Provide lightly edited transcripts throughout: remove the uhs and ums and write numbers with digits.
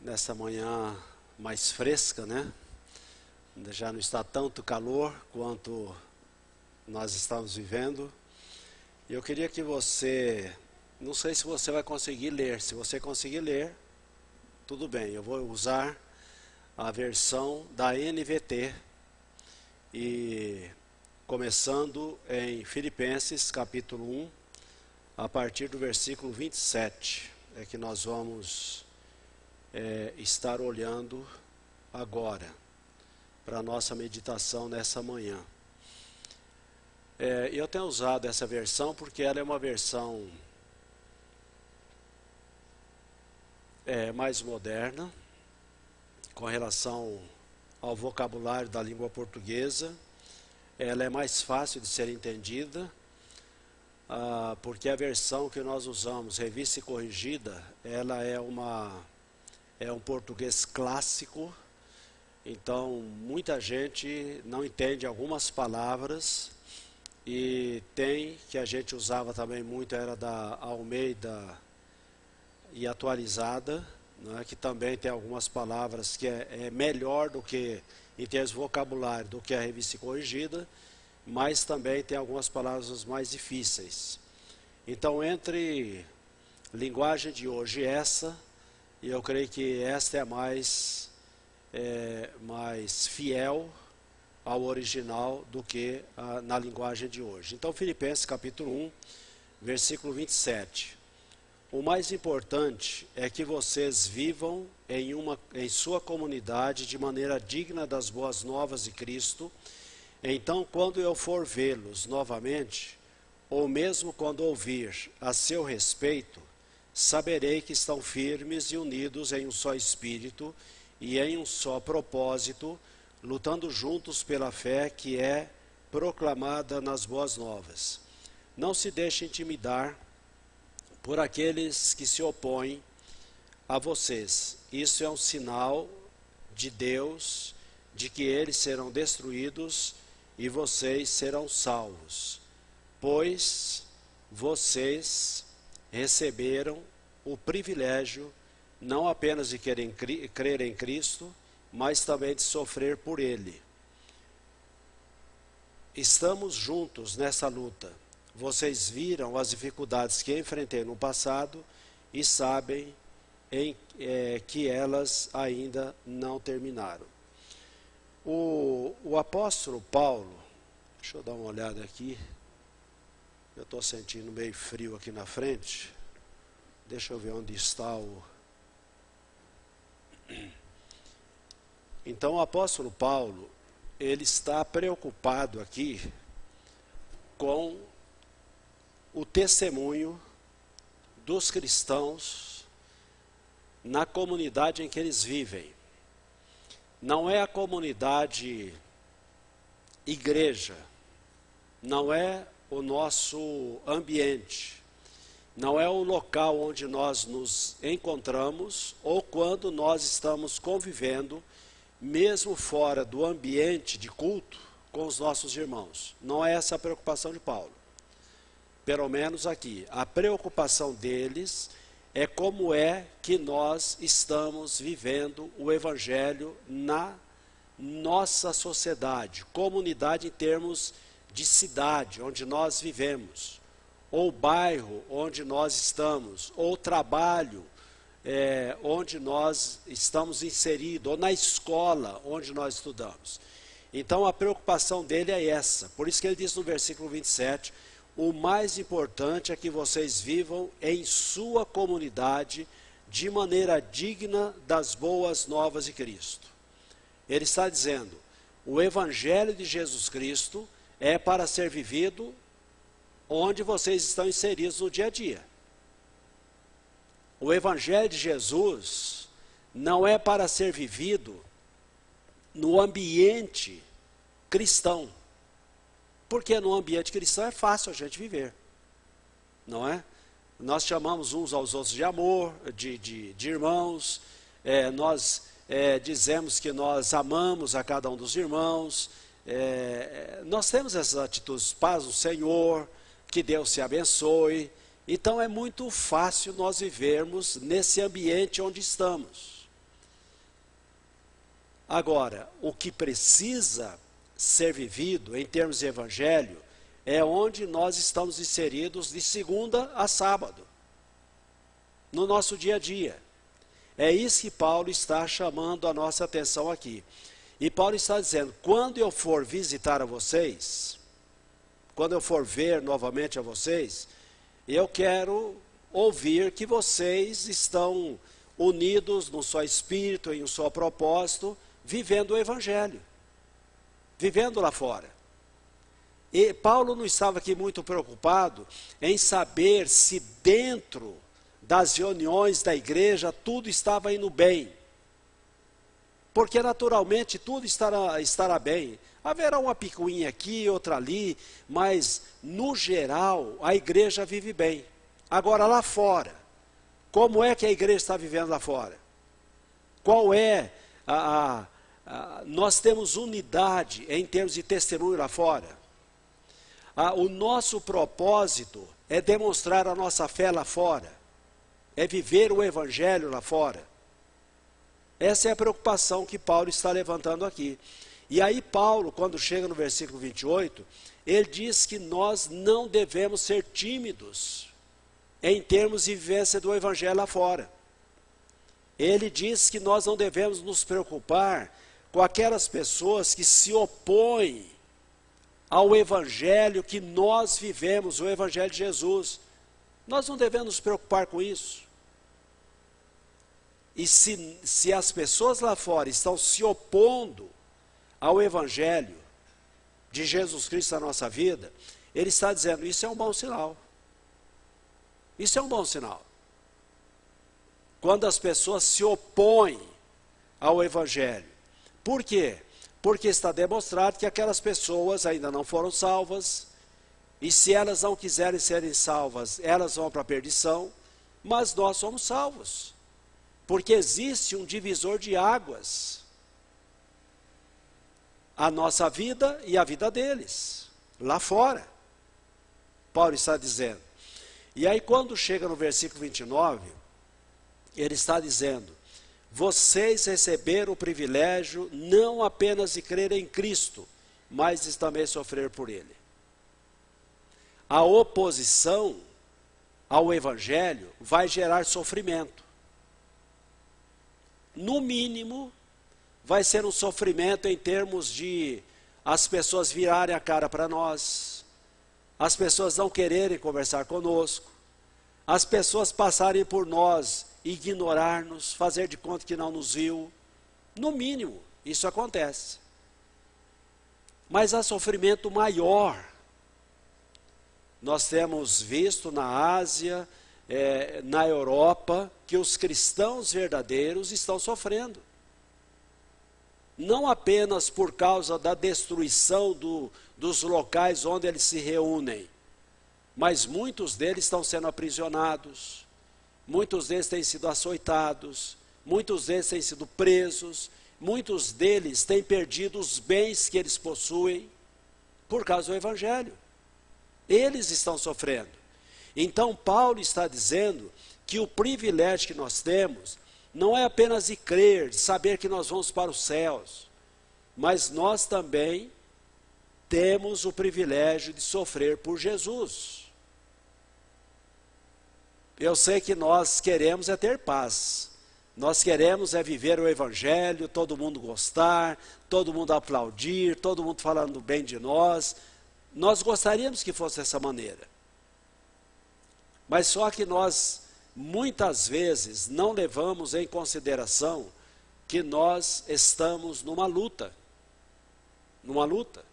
Nessa manhã mais fresca, né? Já não está tanto calor quanto nós estamos vivendo. E eu queria que você, não sei se você vai conseguir ler, se você conseguir ler, tudo bem, eu vou usar a versão da NVT, e começando em Filipenses capítulo 1, a partir do versículo 27, é que nós vamos estar olhando agora, para a nossa meditação nessa manhã. Eu tenho usado essa versão porque ela é uma versão mais moderna, com relação ao vocabulário da língua portuguesa. Ela é mais fácil de ser entendida, porque a versão que nós usamos, revista e corrigida, ela é um português clássico. Então muita gente não entende algumas palavras, e que a gente usava também muito, era da Almeida e atualizada, né, que também tem algumas palavras que é melhor do que, em termos de vocabulário, do que a revista corrigida, mas também tem algumas palavras mais difíceis. Então, entre linguagem de hoje e essa, eu creio que esta é mais fiel ao original do que na linguagem de hoje. Então, Filipenses capítulo 1, versículo 27. O mais importante é que vocês vivam em sua comunidade de maneira digna das boas novas de Cristo. Então, quando eu for vê-los novamente, ou mesmo quando ouvir a seu respeito, saberei que estão firmes e unidos em um só espírito e em um só propósito, lutando juntos pela fé que é proclamada nas boas novas. Não se deixe intimidar por aqueles que se opõem a vocês. Isso é um sinal de Deus, de que eles serão destruídos e vocês serão salvos, pois vocês receberam o privilégio não apenas de crer em Cristo, mas também de sofrer por Ele. Estamos juntos nessa luta. Vocês viram as dificuldades que enfrentei no passado e sabem que elas ainda não terminaram. O apóstolo Paulo, deixa eu dar uma olhada aqui, eu estou sentindo meio frio aqui na frente, deixa eu ver onde está Então o apóstolo Paulo, ele está preocupado aqui com o testemunho dos cristãos na comunidade em que eles vivem. Não é a comunidade igreja, não é o nosso ambiente, não é o local onde nós nos encontramos ou quando nós estamos convivendo, mesmo fora do ambiente de culto, com os nossos irmãos. Não é essa a preocupação de Paulo. Pelo menos aqui. A preocupação deles é como é que nós estamos vivendo o Evangelho na nossa sociedade, comunidade em termos de cidade, onde nós vivemos, ou bairro onde nós estamos, ou trabalho onde nós estamos inseridos, ou na escola onde nós estudamos. Então a preocupação dele é essa. Por isso que ele diz no versículo 27, o mais importante é que vocês vivam em sua comunidade de maneira digna das boas novas de Cristo. Ele está dizendo, o Evangelho de Jesus Cristo é para ser vivido onde vocês estão inseridos no dia a dia. O Evangelho de Jesus não é para ser vivido no ambiente cristão. Porque no ambiente cristão é fácil a gente viver, não é? Nós chamamos uns aos outros de amor, de irmãos, nós dizemos que nós amamos a cada um dos irmãos, nós temos essas atitudes, paz do Senhor, que Deus se abençoe, Então é muito fácil nós vivermos nesse ambiente onde estamos. Agora, o que precisa ser vivido em termos de evangelho é onde nós estamos inseridos de segunda a sábado, no nosso dia a dia. É isso que Paulo está chamando a nossa atenção aqui. E Paulo está dizendo, quando eu for visitar a vocês, quando eu for ver novamente a vocês, eu quero ouvir que vocês estão unidos no seu espírito e no seu propósito, vivendo o evangelho, vivendo lá fora. E Paulo não estava aqui muito preocupado em saber se dentro das reuniões da igreja tudo estava indo bem. Porque naturalmente tudo estará bem. Haverá uma picuinha aqui, outra ali, mas no geral a igreja vive bem. Agora lá fora, como é que a igreja está vivendo lá fora? Qual é nós temos unidade em termos de testemunho lá fora. O nosso propósito é demonstrar a nossa fé lá fora. É viver o evangelho lá fora. Essa é a preocupação que Paulo está levantando aqui. E aí Paulo, quando chega no versículo 28, ele diz que nós não devemos ser tímidos em termos de vivência do evangelho lá fora. Ele diz que nós não devemos nos preocupar com aquelas pessoas que se opõem ao evangelho que nós vivemos, o evangelho de Jesus. Nós não devemos nos preocupar com isso. E se as pessoas lá fora estão se opondo ao evangelho de Jesus Cristo na nossa vida, ele está dizendo, isso é um bom sinal. Isso é um bom sinal. Quando as pessoas se opõem ao evangelho. Por quê? Porque está demonstrado que aquelas pessoas ainda não foram salvas, e se elas não quiserem serem salvas, elas vão para a perdição, mas nós somos salvos. Porque existe um divisor de águas. A nossa vida e a vida deles, lá fora. Paulo está dizendo. E aí quando chega no versículo 29, ele está dizendo, vocês receberam o privilégio não apenas de crer em Cristo, mas de também sofrer por Ele. A oposição ao Evangelho vai gerar sofrimento. No mínimo, vai ser um sofrimento em termos de as pessoas virarem a cara para nós, as pessoas não quererem conversar conosco, as pessoas passarem por nós, ignorar-nos, fazer de conta que não nos viu. No mínimo, isso acontece. Mas há sofrimento maior. Nós temos visto na Ásia, na Europa, que os cristãos verdadeiros estão sofrendo. Não apenas por causa da destruição dos locais onde eles se reúnem, mas muitos deles estão sendo aprisionados, muitos deles têm sido açoitados, muitos deles têm sido presos, muitos deles têm perdido os bens que eles possuem por causa do evangelho. Eles estão sofrendo. Então Paulo está dizendo que o privilégio que nós temos não é apenas de crer, de saber que nós vamos para os céus, mas nós também temos o privilégio de sofrer por Jesus. Eu sei que nós queremos é ter paz, nós queremos é viver o evangelho, todo mundo gostar, todo mundo aplaudir, todo mundo falando bem de nós. Nós gostaríamos que fosse dessa maneira. Mas só que nós, muitas vezes, não levamos em consideração que nós estamos numa luta. Numa luta.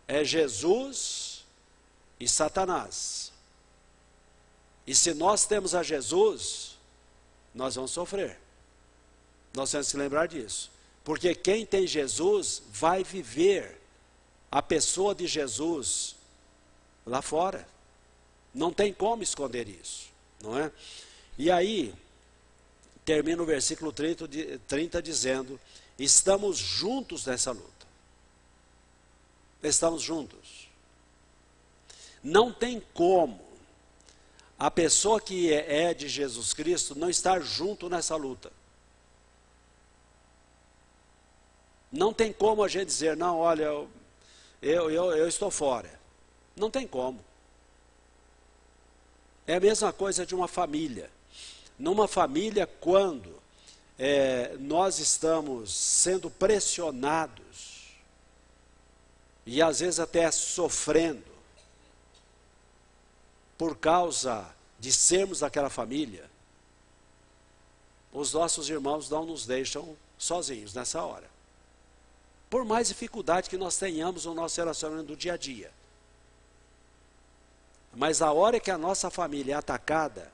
É Jesus e Satanás. E se nós temos a Jesus, nós vamos sofrer. Nós temos que lembrar disso. Porque quem tem Jesus vai viver a pessoa de Jesus lá fora. Não tem como esconder isso, não é? E aí, termina o versículo 30 dizendo, estamos juntos nessa luta. Estamos juntos. Não tem como a pessoa que é de Jesus Cristo não está junto nessa luta. Não tem como a gente dizer, não, olha, eu estou fora. Não tem como. É a mesma coisa de uma família. Numa família, quando nós estamos sendo pressionados, e às vezes até sofrendo, por causa de sermos daquela família, os nossos irmãos não nos deixam sozinhos nessa hora. Por mais dificuldade que nós tenhamos no nosso relacionamento do dia a dia. Mas a hora que a nossa família é atacada,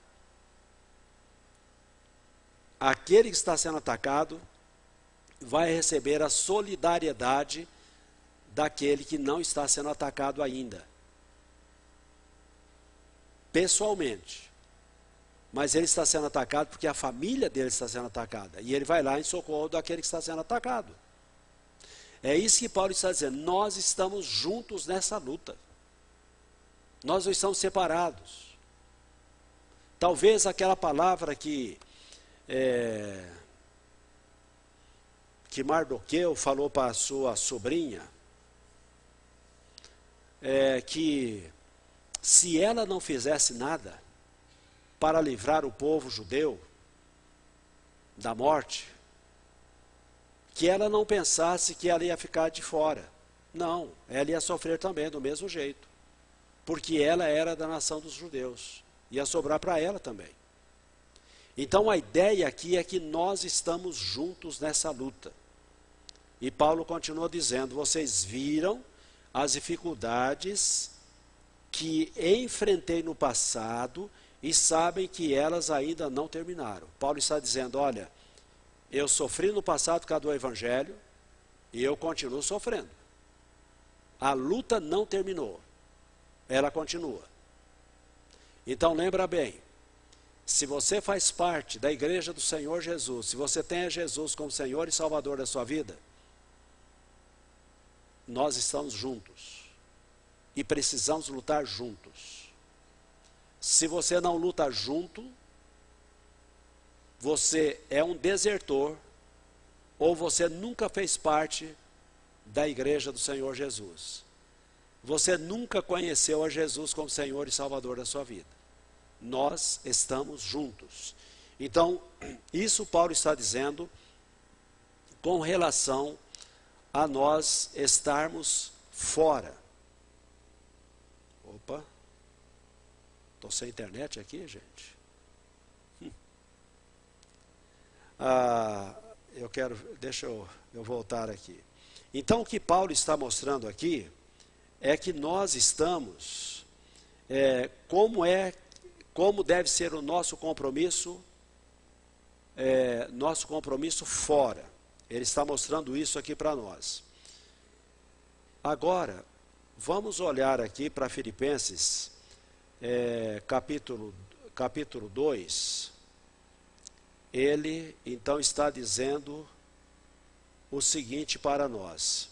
aquele que está sendo atacado vai receber a solidariedade daquele que não está sendo atacado ainda. Pessoalmente. Mas ele está sendo atacado porque a família dele está sendo atacada. E ele vai lá em socorro daquele que está sendo atacado. É isso que Paulo está dizendo. Nós estamos juntos nessa luta. Nós não estamos separados. Talvez aquela palavra que Mardoqueu falou para a sua sobrinha, que se ela não fizesse nada para livrar o povo judeu da morte, que ela não pensasse que ela ia ficar de fora. Não, ela ia sofrer também do mesmo jeito, porque ela era da nação dos judeus, ia sobrar para ela também. Então a ideia aqui é que nós estamos juntos nessa luta. E Paulo continua dizendo, vocês viram as dificuldades que enfrentei no passado e sabem que elas ainda não terminaram. Paulo está dizendo, olha, eu sofri no passado por causa do Evangelho e eu continuo sofrendo. A luta não terminou, ela continua. Então lembra bem, se você faz parte da igreja do Senhor Jesus, se você tem a Jesus como Senhor e Salvador da sua vida, nós estamos juntos. E precisamos lutar juntos. Se você não luta junto, você é um desertor, ou você nunca fez parte da igreja do Senhor Jesus. Você nunca conheceu a Jesus como Senhor e Salvador da sua vida. Nós estamos juntos. Então, isso Paulo está dizendo com relação a nós estarmos fora. Opa, estou sem internet aqui, gente. Deixa eu voltar aqui. Então o que Paulo está mostrando aqui é que nós estamos, como deve ser o nosso compromisso fora. Ele está mostrando isso aqui para nós. Agora, vamos olhar aqui para Filipenses, capítulo 2. Ele, então, está dizendo o seguinte para nós.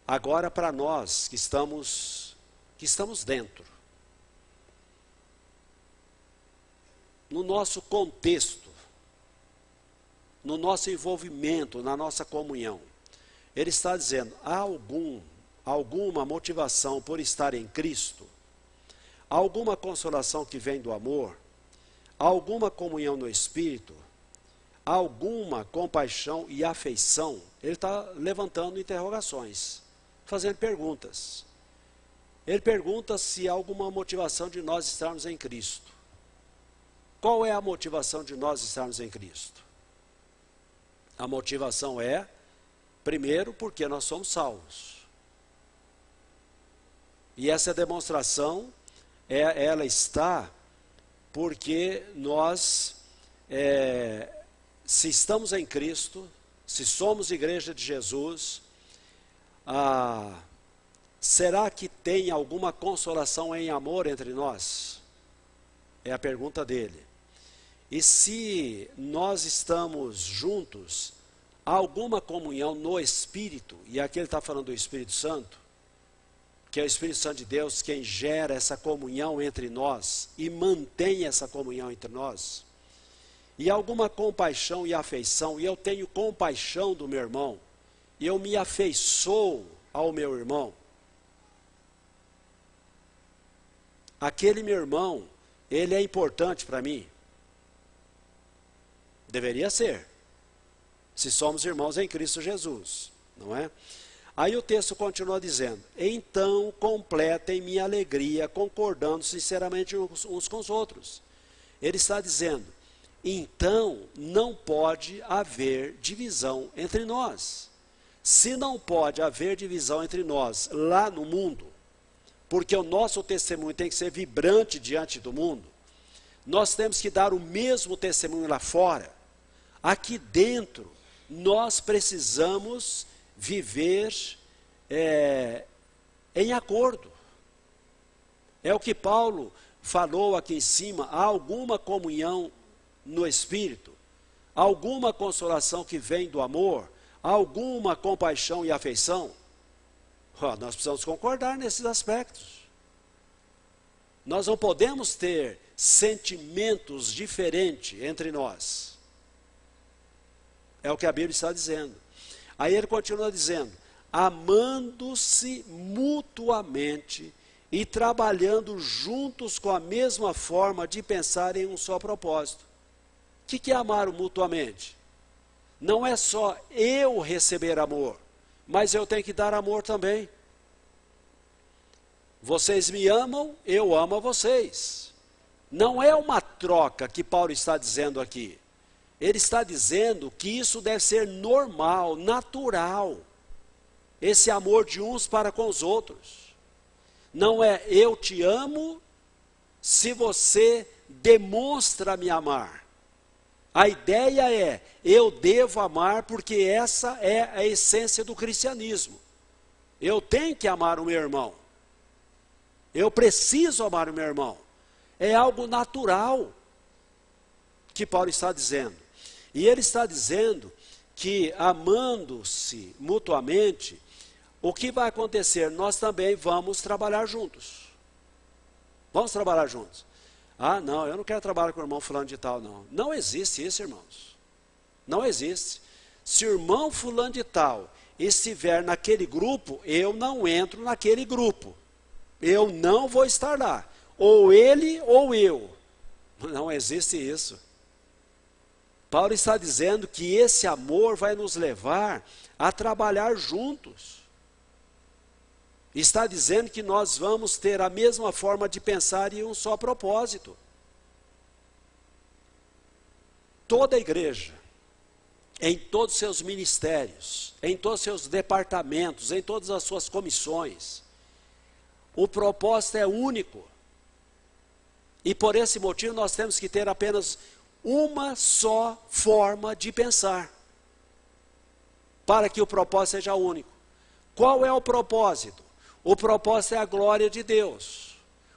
Agora, para nós que estamos dentro, no nosso contexto, no nosso envolvimento, na nossa comunhão, ele está dizendo, há alguma motivação por estar em Cristo, alguma consolação que vem do amor, alguma comunhão no Espírito, alguma compaixão e afeição. Ele está levantando interrogações, fazendo perguntas. Ele pergunta se há alguma motivação de nós estarmos em Cristo. Qual é a motivação de nós estarmos em Cristo? A motivação é, primeiro, porque nós somos salvos. E essa demonstração, ela está porque nós, se estamos em Cristo, se somos igreja de Jesus, será que tem alguma consolação em amor entre nós? É a pergunta dele. E se nós estamos juntos, há alguma comunhão no Espírito, e aqui ele está falando do Espírito Santo, que é o Espírito Santo de Deus quem gera essa comunhão entre nós e mantém essa comunhão entre nós, e alguma compaixão e afeição, e eu tenho compaixão do meu irmão, e eu me afeiçoo ao meu irmão, aquele meu irmão, ele é importante para mim? Deveria ser, se somos irmãos em Cristo Jesus, não é? Aí o texto continua dizendo, então completem minha alegria, concordando sinceramente uns com os outros. Ele está dizendo, então não pode haver divisão entre nós. Se não pode haver divisão entre nós lá no mundo, porque o nosso testemunho tem que ser vibrante diante do mundo, nós temos que dar o mesmo testemunho lá fora. Aqui dentro, nós precisamos viver em acordo. É o que Paulo falou aqui em cima, há alguma comunhão no Espírito, alguma consolação que vem do amor, alguma compaixão e afeição. Nós precisamos concordar nesses aspectos. Nós não podemos ter sentimentos diferentes entre nós. É o que a Bíblia está dizendo. Aí ele continua dizendo, amando-se mutuamente e trabalhando juntos com a mesma forma de pensar em um só propósito. O que é amar mutuamente? Não é só eu receber amor, mas eu tenho que dar amor também. Vocês me amam, eu amo a vocês. Não é uma troca que Paulo está dizendo aqui. Ele está dizendo que isso deve ser normal, natural. Esse amor de uns para com os outros. Não é eu te amo se você demonstra me amar. A ideia é, eu devo amar porque essa é a essência do cristianismo. Eu tenho que amar o meu irmão. Eu preciso amar o meu irmão. É algo natural que Paulo está dizendo. E ele está dizendo que amando-se mutuamente, o que vai acontecer? Nós também vamos trabalhar juntos. Vamos trabalhar juntos. Ah, não, eu não quero trabalhar com o irmão fulano de tal, não. Não existe isso, irmãos. Não existe. Se o irmão fulano de tal estiver naquele grupo, eu não entro naquele grupo. Eu não vou estar lá. Ou ele ou eu. Não existe isso. Paulo está dizendo que esse amor vai nos levar a trabalhar juntos. Está dizendo que nós vamos ter a mesma forma de pensar e um só propósito. Toda a igreja, em todos os seus ministérios, em todos os seus departamentos, em todas as suas comissões, o propósito é único. E por esse motivo nós temos que ter apenas uma só forma de pensar, para que o propósito seja único. Qual é o propósito? O propósito é a glória de Deus.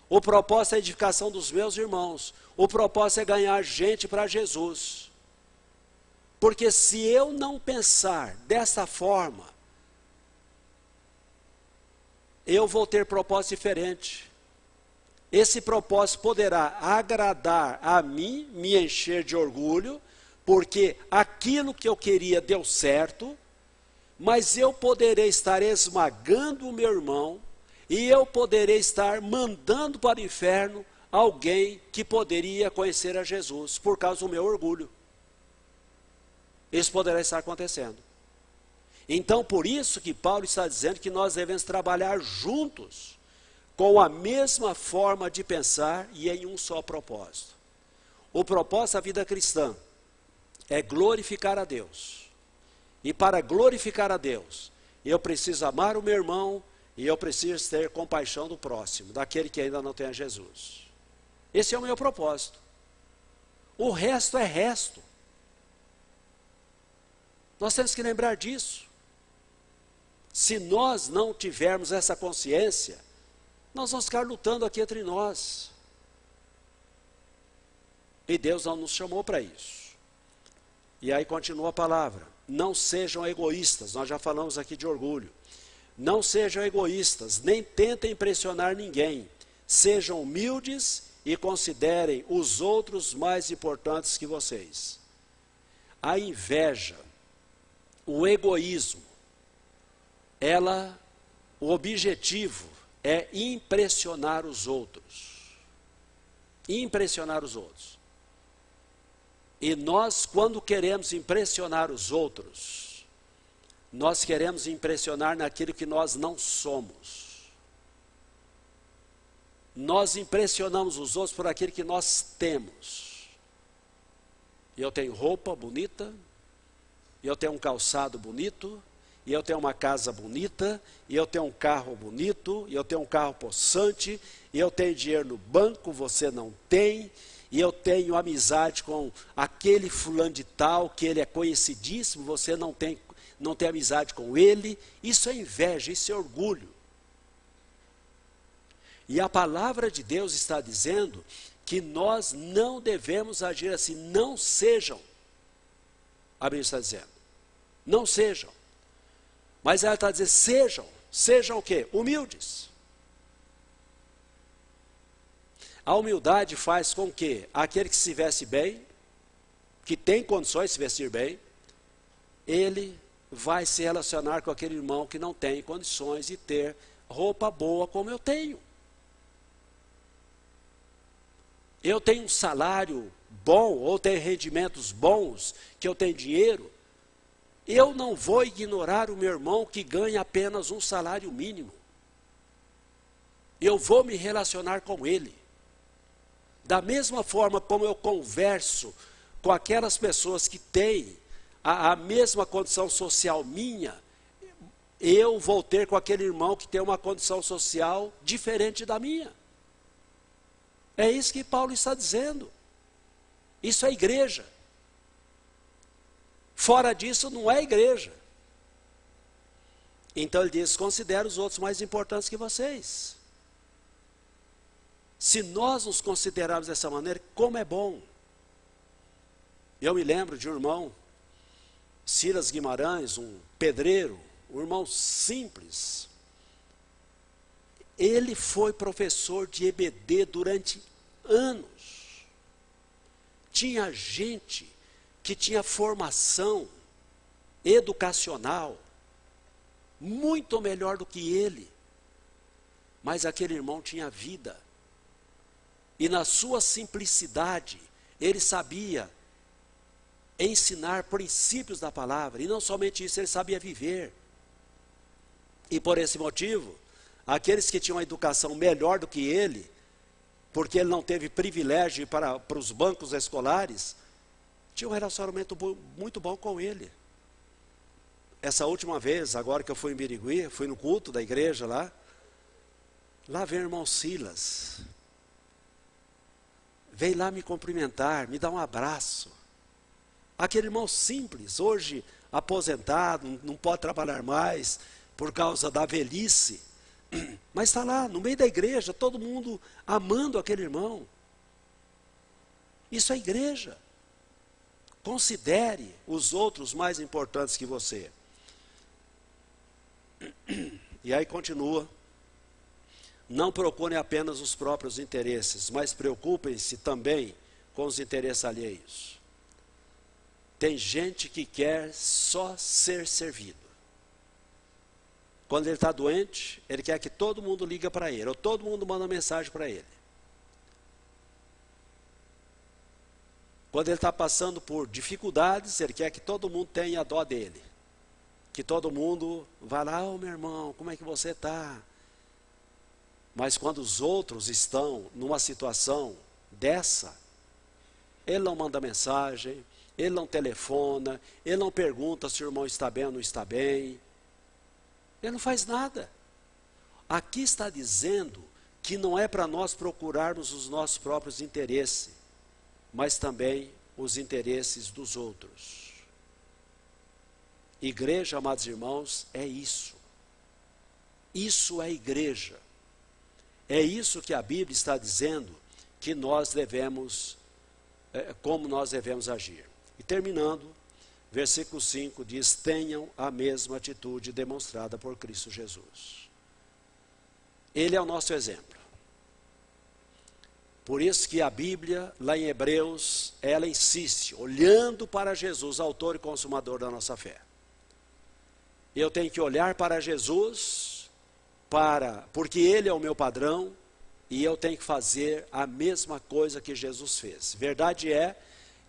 O propósito é a edificação dos meus irmãos. O propósito é ganhar gente para Jesus. Porque se eu não pensar dessa forma, eu vou ter propósito diferente. Esse propósito poderá agradar a mim, me encher de orgulho, porque aquilo que eu queria deu certo, mas eu poderei estar esmagando o meu irmão, e eu poderei estar mandando para o inferno alguém que poderia conhecer a Jesus, por causa do meu orgulho. Isso poderá estar acontecendo. Então, por isso que Paulo está dizendo que nós devemos trabalhar juntos, com a mesma forma de pensar e em um só propósito. O propósito da vida cristã é glorificar a Deus. E para glorificar a Deus, eu preciso amar o meu irmão e eu preciso ter compaixão do próximo, daquele que ainda não tem a Jesus. Esse é o meu propósito. O resto é resto. Nós temos que lembrar disso. Se nós não tivermos essa consciência, nós vamos ficar lutando aqui entre nós. E Deus não nos chamou para isso. E aí continua a palavra. Não sejam egoístas, nós já falamos aqui de orgulho. Não sejam egoístas, nem tentem impressionar ninguém. Sejam humildes e considerem os outros mais importantes que vocês. A inveja, o egoísmo, o objetivo é impressionar os outros. Impressionar os outros. E nós, quando queremos impressionar os outros, nós queremos impressionar naquilo que nós não somos. Nós impressionamos os outros por aquilo que nós temos. E eu tenho roupa bonita, e eu tenho um calçado bonito, e eu tenho uma casa bonita, e eu tenho um carro bonito, e eu tenho um carro possante, e eu tenho dinheiro no banco, você não tem, e eu tenho amizade com aquele fulano de tal, que ele é conhecidíssimo, você não tem amizade com ele. Isso é inveja, isso é orgulho. E a palavra de Deus está dizendo que nós não devemos agir assim. Não sejam, a Bíblia está dizendo, não sejam. Mas ela está dizendo, sejam o quê? Humildes. A humildade faz com que aquele que se veste bem, que tem condições de se vestir bem, ele vai se relacionar com aquele irmão que não tem condições de ter roupa boa como eu tenho. Eu tenho um salário bom, ou tenho rendimentos bons, que eu tenho dinheiro, eu não vou ignorar o meu irmão que ganha apenas um salário mínimo. Eu vou me relacionar com ele. Da mesma forma como eu converso com aquelas pessoas que têm a mesma condição social minha, eu vou ter com aquele irmão que tem uma condição social diferente da minha. É isso que Paulo está dizendo. Isso é igreja. Fora disso não é igreja. Então ele diz, considere os outros mais importantes que vocês. Se nós nos considerarmos dessa maneira, como é bom. Eu me lembro de um irmão, Silas Guimarães, um pedreiro, um irmão simples. Ele foi professor de EBD durante anos. Tinha gente que tinha formação educacional muito melhor do que ele. Mas aquele irmão tinha vida. E na sua simplicidade, ele sabia ensinar princípios da palavra. E não somente isso, ele sabia viver. E por esse motivo, aqueles que tinham uma educação melhor do que ele, porque ele não teve privilégio para os bancos escolares, tinham um relacionamento muito bom com ele. Essa última vez, agora que eu fui em Birigui, fui no culto da igreja lá veio o irmão Silas. Veio lá me cumprimentar, me dar um abraço. Aquele irmão simples, hoje aposentado, não pode trabalhar mais por causa da velhice. Mas está lá, no meio da igreja, todo mundo amando aquele irmão. Isso é igreja. Considere os outros mais importantes que você. E aí continua. Não procurem apenas os próprios interesses, mas preocupem-se também com os interesses alheios. Tem gente que quer só ser servido. Quando ele está doente, ele quer que todo mundo liga para ele, ou todo mundo manda mensagem para ele. Quando ele está passando por dificuldades, ele quer que todo mundo tenha dó dele. Que todo mundo vá lá, meu irmão, como é que você está? Mas quando os outros estão numa situação dessa, ele não manda mensagem, ele não telefona, ele não pergunta se o irmão está bem ou não está bem. Ele não faz nada. Aqui está dizendo que não é para nós procurarmos os nossos próprios interesses, mas também os interesses dos outros. Igreja, amados irmãos, é isso. Isso é igreja. É isso que a Bíblia está dizendo que nós devemos, como nós devemos agir. E terminando, versículo 5 diz: tenham a mesma atitude demonstrada por Cristo Jesus. Ele é o nosso exemplo. Por isso que a Bíblia, lá em Hebreus, ela insiste, olhando para Jesus, autor e consumador da nossa fé. Eu tenho que olhar para Jesus, porque Ele é o meu padrão, e eu tenho que fazer a mesma coisa que Jesus fez. Verdade é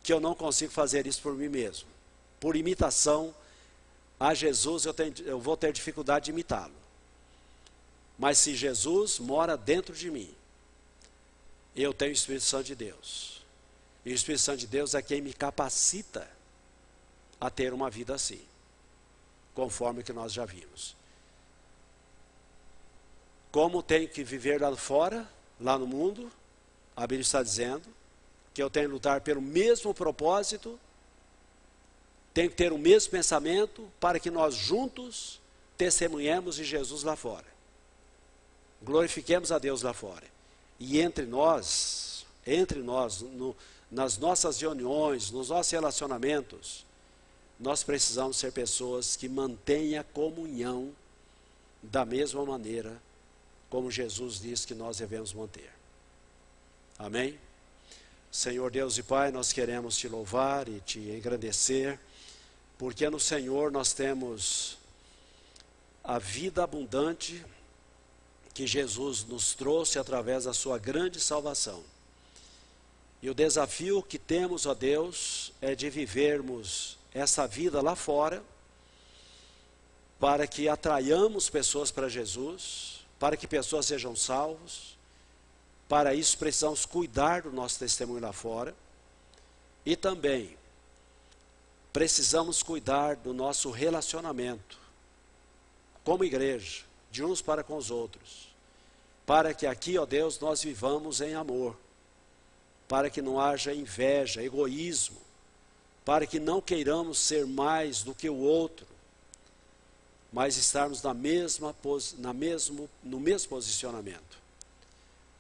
que eu não consigo fazer isso por mim mesmo. Por imitação a Jesus, eu vou ter dificuldade de imitá-lo. Mas se Jesus mora dentro de mim, eu tenho o Espírito Santo de Deus. E o Espírito Santo de Deus é quem me capacita a ter uma vida assim, conforme o que nós já vimos. Como tenho que viver lá fora, lá no mundo, a Bíblia está dizendo que eu tenho que lutar pelo mesmo propósito, tenho que ter o mesmo pensamento, para que nós juntos testemunhemos de Jesus lá fora. Glorifiquemos a Deus lá fora. E entre nós, nas nossas reuniões, nos nossos relacionamentos, nós precisamos ser pessoas que mantenham a comunhão da mesma maneira como Jesus diz que nós devemos manter. Amém? Senhor Deus e Pai, nós queremos te louvar e te engrandecer, porque no Senhor nós temos a vida abundante que Jesus nos trouxe através da sua grande salvação. E o desafio que temos, ó Deus, é de vivermos essa vida lá fora, para que atraiamos pessoas para Jesus, para que pessoas sejam salvos. Para isso precisamos cuidar do nosso testemunho lá fora, e também precisamos cuidar do nosso relacionamento como igreja, de uns para com os outros, para que aqui, ó Deus, nós vivamos em amor, para que não haja inveja, egoísmo, para que não queiramos ser mais do que o outro, mas estarmos no mesmo posicionamento.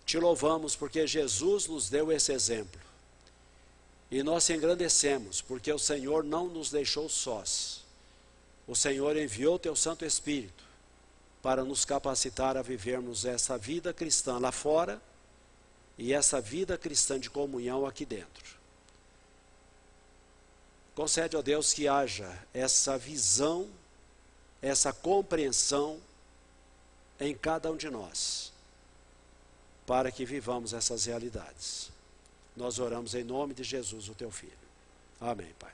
Te louvamos porque Jesus nos deu esse exemplo, e nós te engrandecemos porque o Senhor não nos deixou sós. O Senhor enviou teu Santo Espírito para nos capacitar a vivermos essa vida cristã lá fora e essa vida cristã de comunhão aqui dentro. Concede, ó Deus, que haja essa visão, essa compreensão em cada um de nós, para que vivamos essas realidades. Nós oramos em nome de Jesus, o teu Filho. Amém, Pai.